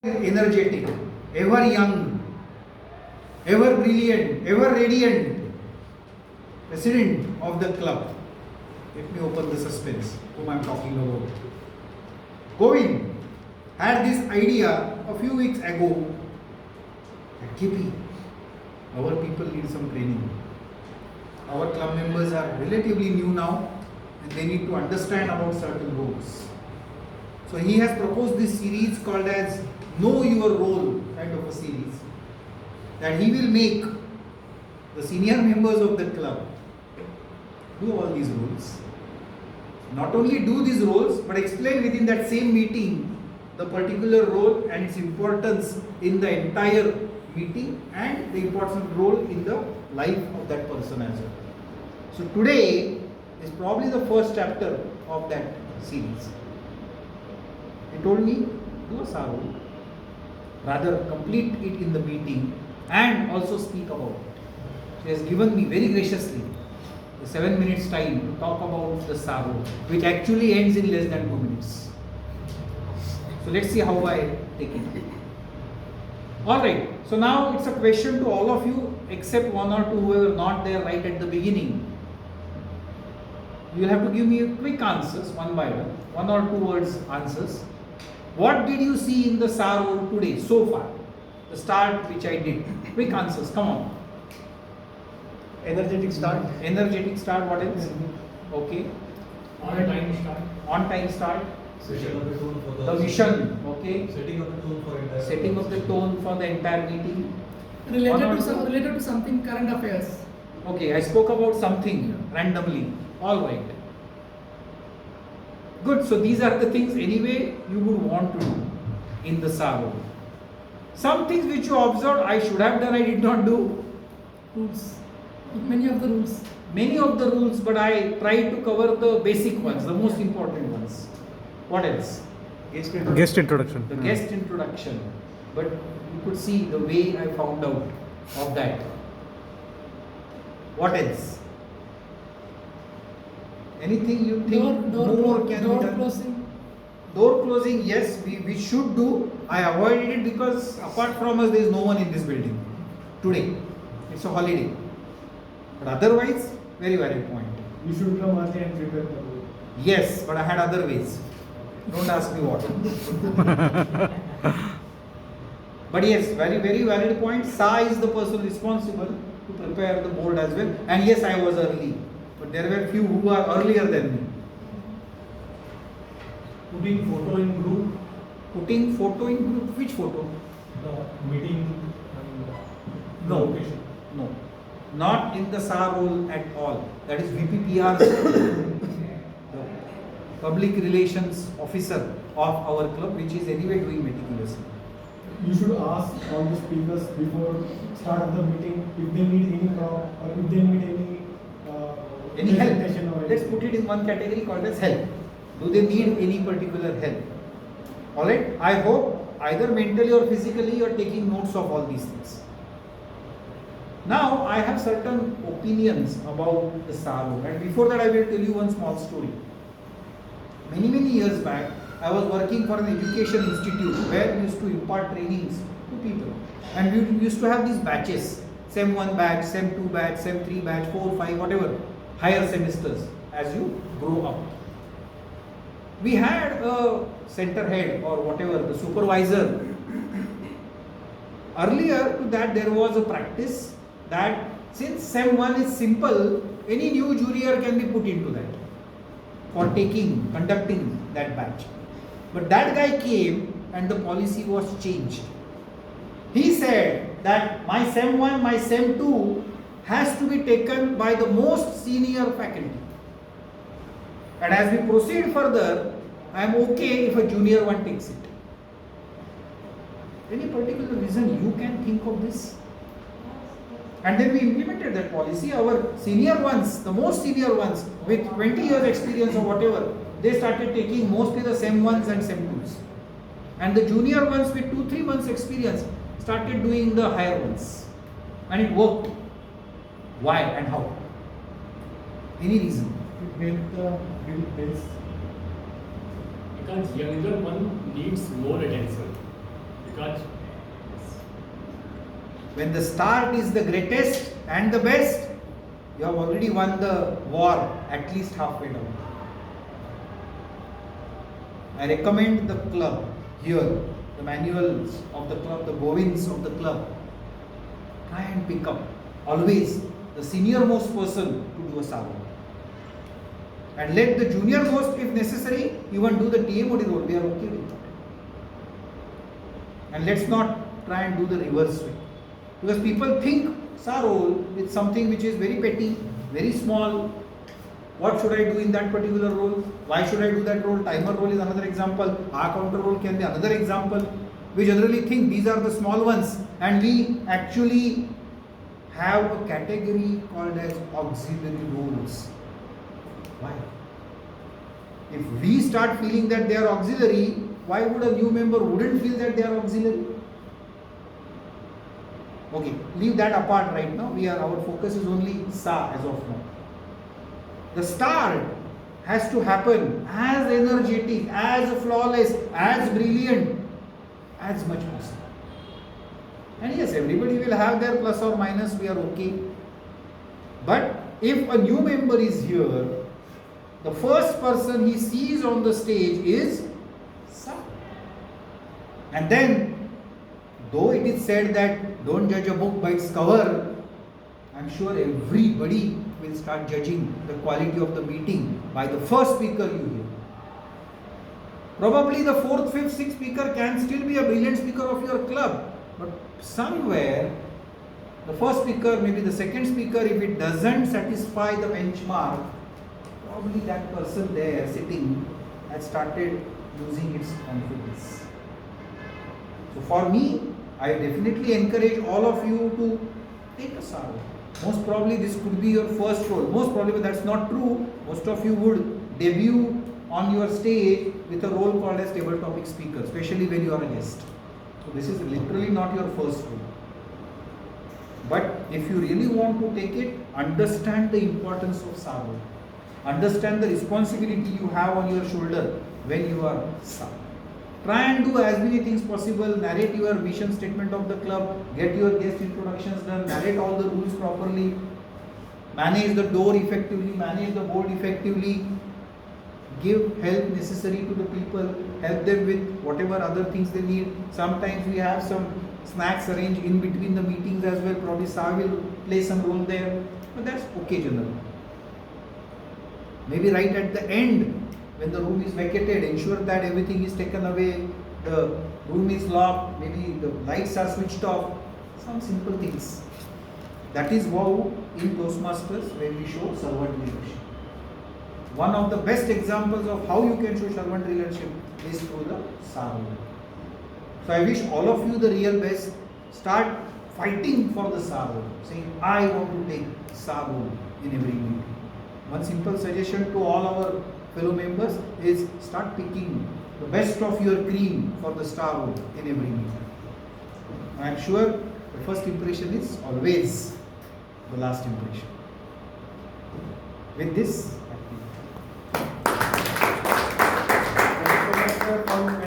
energetic, ever young, ever brilliant, ever radiant president of the club. Let me open the suspense, whom I am talking about. Govind had this idea a few weeks ago that KP, our people need some training. Our club members are relatively new now and they need to understand about certain roles. So he has proposed this series called as Know Your Role kind of a series, that he will make the senior members of the club do all these roles. Not only do these roles, but explain within that same meeting the particular role and its importance in the entire meeting and the important role in the life of that person as well. So today is probably the first chapter of that series. He told me, do a SAR role, rather complete it in the meeting and also speak about it. He has given me very graciously the 7 minutes time to talk about the SAR role, which actually ends in less than 2 minutes. So let's see how I take it. Alright, so now it's a question to all of you except one or two who were not there right at the beginning. You will have to give me quick answers one by one or two words answers. What did you see in the SAR role today so far? The start which I did. Quick answers, come on. Energetic start. Energetic start, what else? Okay. On time start. On time start. Setting of the tone for The vision, okay. Setting of the tone for entire. Setting of the tone for the entire meeting. Related to something current affairs. Okay, I spoke about something randomly. All right. Good. So these are the things anyway you would want to do in the SAR role. Some things which you observed I should have done, I did not do. Rules. Many of the rules. Many of the rules, but I tried to cover the basic ones, the most important ones. What else? Guest introduction. The guest introduction. But you could see the way I found out of that. What else? Anything you think more can be door done? closing. Door closing, yes, we should do. I avoided it because apart from us, there is no one in this building today. It's a holiday. But otherwise, very valid point. You should come early and prepare the room. Yes, but I had other ways. Don't ask me what. But yes, very, very valid point. Sa is the person responsible to prepare the board as well. And yes, I was early. But there were few who are earlier than me. Putting photo in group. Putting photo in group. Which photo? The meeting and No. location. No. Not in the SAR role at all. That is VPPR's the public relations officer of our club, which is anyway doing meticulously. You should ask all the speakers before start of the meeting if they need any prop or if they need any presentation help. or Let's anything. put it in one category called as help. Do they need any particular help? Alright, I hope either mentally or physically you are taking notes of all these things. Now I have certain opinions about the SAR role, and before that I will tell you one small story. Many years back, I was working for an education institute where we used to impart trainings to people, and we used to have these batches, SEM 1 batch, SEM 2 batch, SEM 3 batch, 4, 5, whatever, higher semesters as you grow up. We had a center head or whatever, the supervisor. Earlier to that there was a practice that since SEM 1 is simple, any new junior can be put into that for conducting that batch. But that guy came and the policy was changed. He said that my SEM 1, my SEM 2 has to be taken by the most senior faculty. And as we proceed further, I am okay if a junior one takes it. Any particular reason you can think of this? And then we implemented that policy. Our senior ones, the most senior ones with 20 years experience or whatever, they started taking mostly the SEM 1s and SEM 2s. And the junior ones with 2-3 months experience started doing the higher ones. And it worked. Why and how? Any reason? It made the bill base. Because younger one needs more attention. Catch. When the start is the greatest and the best, you have already won the war at least halfway down. I recommend the club here, the manuals of the club, the bovins of the club. Try and pick up always the senior most person to do a sarva. And let the junior most, if necessary, even do the TM role. We are okay with that. And let's not try and do the reverse way. Because people think SAR role is something which is very petty, very small. What should I do in that particular role? Why should I do that role? Timer role is another example. R counter role can be another example. We generally think these are the small ones, and we actually have a category called as auxiliary roles. Why? If we start feeling that they are auxiliary, why would a new member wouldn't feel that they are auxiliary? Okay, leave that apart right now. Our focus is only SA as of now. The start has to happen as energetic, as flawless, as brilliant, as much possible. And yes, everybody will have their plus or minus, we are okay. But if a new member is here, the first person he sees on the stage is SA. And then, though it is said that don't judge a book by its cover, I'm sure everybody will start judging the quality of the meeting by the first speaker you hear. Probably the fourth, fifth, sixth speaker can still be a brilliant speaker of your club, but somewhere the first speaker, maybe the second speaker, if it doesn't satisfy the benchmark, probably that person there sitting has started losing its confidence. So for me, I definitely encourage all of you to take a SAR. Most probably this could be your first role. Most probably, but that's not true. Most of you would debut on your stage with a role called as table topic speaker, especially when you are a guest. So this is literally not your first role. But if you really want to take it, understand the importance of SAR. Understand the responsibility you have on your shoulder when you are SAR. Try and do as many things possible, narrate your mission statement of the club, get your guest introductions done, narrate all the rules properly, manage the door effectively, manage the board effectively, give help necessary to the people, help them with whatever other things they need. Sometimes we have some snacks arranged in between the meetings as well, probably SAR will play some role there, but that's occasional. Maybe right at the end, when the room is vacated, ensure that everything is taken away, the room is locked, maybe the lights are switched off, some simple things. That is how in Toastmasters when we show servant leadership. One of the best examples of how you can show servant leadership is through the SAR. So I wish all of you the real best. Start fighting for the SAR, saying I want to take SAR in every meeting. One simple suggestion to all our fellow members is start picking the best of your cream for the star role in every meeting. I am sure the first impression is always the last impression. With this,